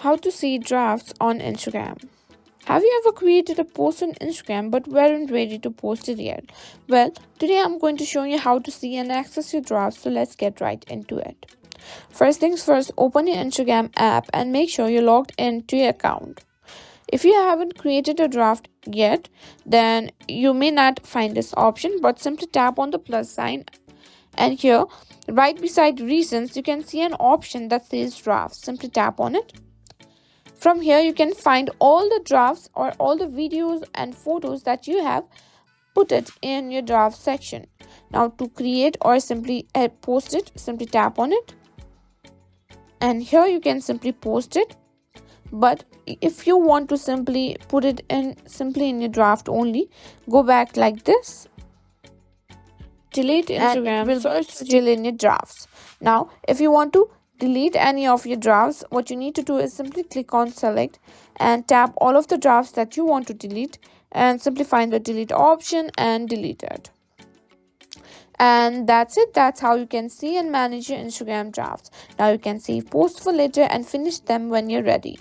How to see drafts on Instagram. Have you ever created a post on Instagram but weren't ready to post it yet? Well, today I'm going to show you how to see and access your drafts, so let's get right into it. First things first, open your Instagram app and make sure you're logged into your account. If you haven't created a draft yet, then you may not find this option, but simply tap on the plus sign, and here, right beside reasons, you can see an option that says drafts. Simply tap on it. From here, you can find all the drafts or all the videos and photos that you have put it in your draft section. Now, to create or simply post it, simply tap on it. And here you can simply post it. But if you want to simply put it in your draft only, go back like this. Delete Instagram, search still in your drafts. Now, if you want to delete any of your drafts, what you need to do is simply click on select and tap all of the drafts that you want to delete and simply find the delete option and delete it. And that's it. That's how you can see and manage your Instagram drafts. Now you can save posts for later and finish them when you're ready.